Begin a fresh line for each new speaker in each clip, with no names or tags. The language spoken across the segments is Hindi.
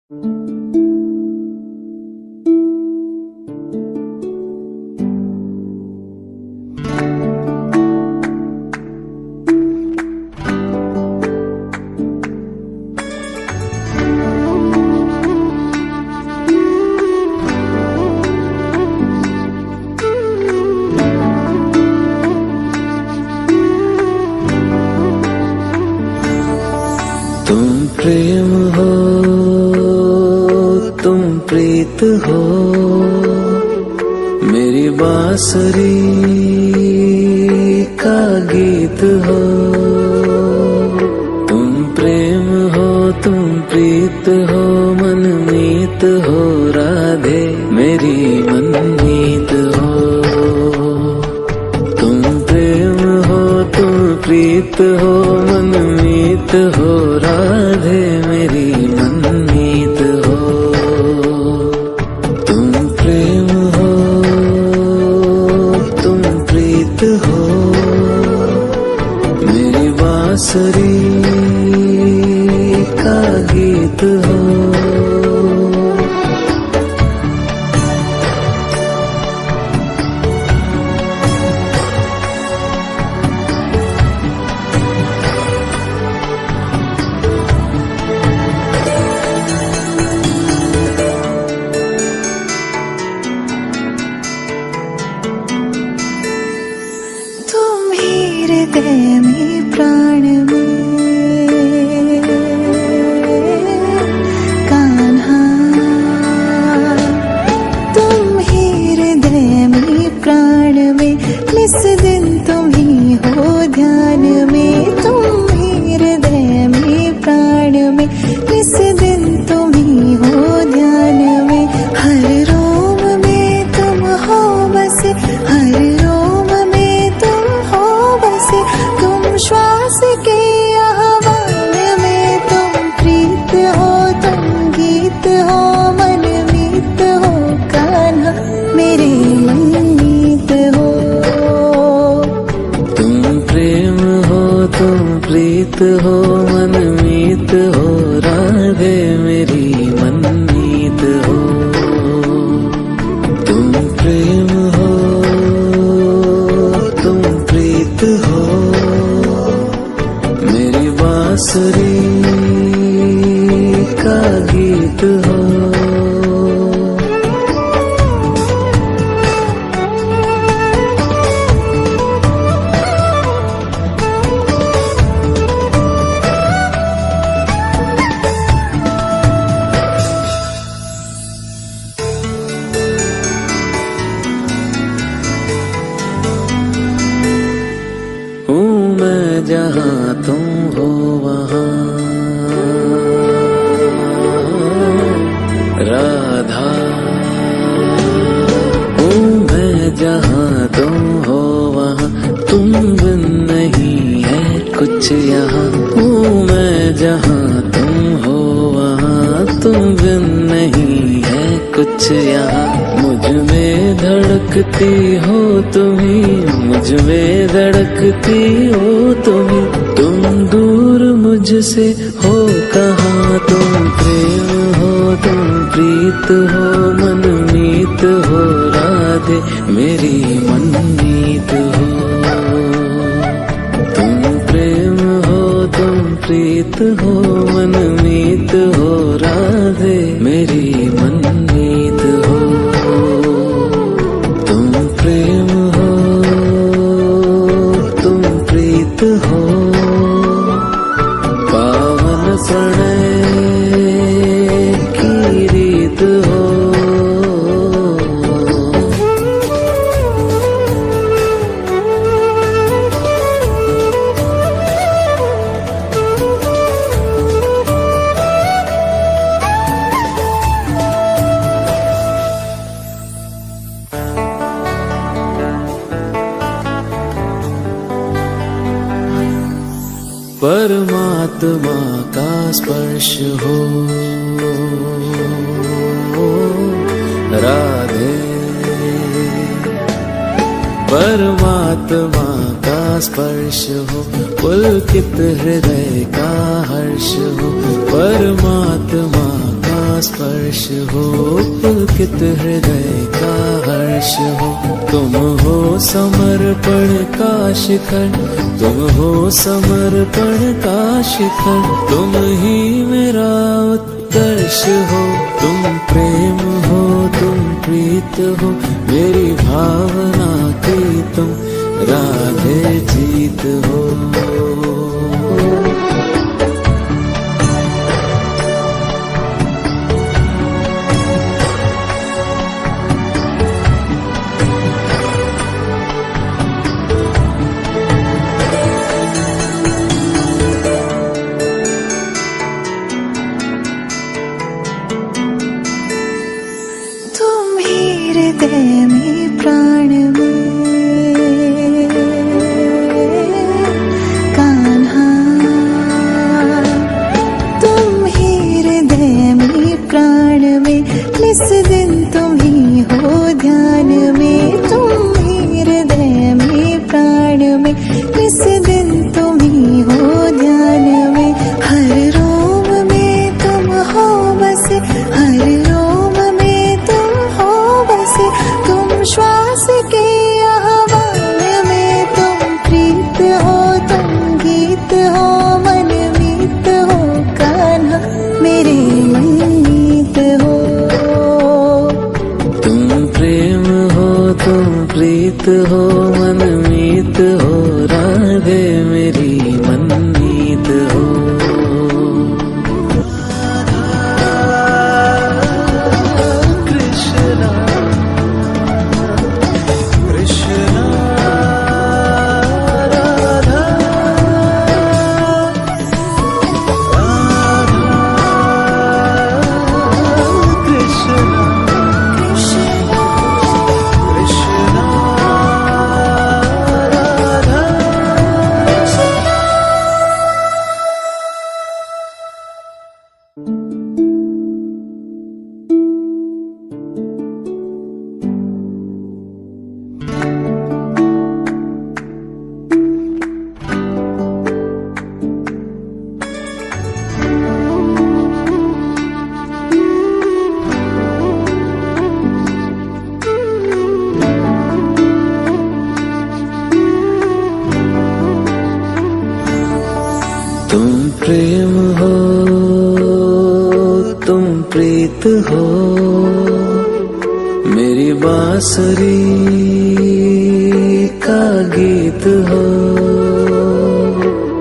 तुम प्रेम हो, तुम प्रीत हो, मेरी बांसुरी का गीत हो। तुम प्रेम हो, तुम प्रीत हो, मनमीत हो राधे मेरी मनमीत हो। तुम प्रेम हो, तुम प्रीत हो, मनमीत हो राधे मेरी मनमीत हो। तुम प्रेम हो, तुम प्रीत हो, मेरी बांसुरी का गीत हो।
हृदय में प्राण में कान्हा, तुम ही हृदय में प्राण में, निस दिन तुम ही हो ध्यान में। तुम ही हृदय में प्राण में, निस दिन तुम ही हो ध्यान में। हर रोम में तुम हो बसे, हर रोम में तुम हो बसे। तुम श्वास के आह्वान में, तुम प्रीत हो, तुम गीत हो, मनमीत हो कान्हा मेरे मनमीत हो।
तुम प्रेम हो, तुम प्रीत हो, मनमीत हो राधे मेरी मनमीत हो। तुम प्रेम हो, तुम प्रीत हो, मेरी बांसुरी का गीत हो। जहाँ तुम हो वहाँ राधा हूँ मैं, जहाँ तुम हो वहाँ तुम बिन नहीं है कुछ यहाँ। हूँ मैं जहाँ तुम हो वहाँ तुम बिन नहीं है कुछ यहाँ। मुझ में धड़कती हो तुम्ही, मुझ में धड़कती हो तुम्ही, तुम दूर मुझसे हो कहाँ। तुम प्रेम हो, तुम प्रीत हो, मनमीत हो राधे मेरी मनमीत हो। तुम प्रेम हो, तुम प्रीत हो, मनमीत हो राधे मेरी मनमीत हो। तुम प्रेम हो, तुम प्रीत हो, पावन प्रणय की रीत हो। परमात्मा का स्पर्श हो राधे, परमात्मा का स्पर्श हो, पुलकित हृदय का हर्ष हो। परमात्मा का स्पर्श हो, पुलकित हृदय का हर्ष हो। तुम हो समर्पण का शिखर, तुम हो समर्पण का शिखर। तुम ही मेरा उत्कर्ष हो, तुम प्रेम हो, तुम प्रीत हो। मेरी भावना की तुम राधे जीत हो।
हृदय में प्राण में कान्हा, तुम ही हृदय में प्राण में, निस दिन तुम ही हो ध्यान में। तुम ही हृदय में प्राण में, निस दिन तुम ही हो ध्यान में। हर रोम में तुम हो बसे, हर रोम में तुम हो बसे। तुम श्वास के आह्वान में, तुम प्रीत हो, तुम गीत हो, मन मीत हो। कान्हा मेरे मनमीत हो।
तुम प्रेम हो, तुम प्रीत हो, मनमीत हो। राधे मेरी मनमीत हो। तुम प्रेम हो, तुम प्रीत हो। मेरी बांसुरी का गीत हो।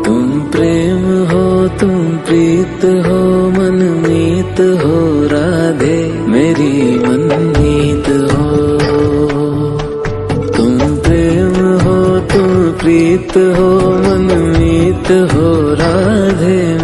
तुम प्रेम हो, तुम प्रीत हो, मनमीत हो। राधे मेरी मनमीत हो। तुम प्रेम हो, तुम प्रीत हो, मनमीत हो। राधे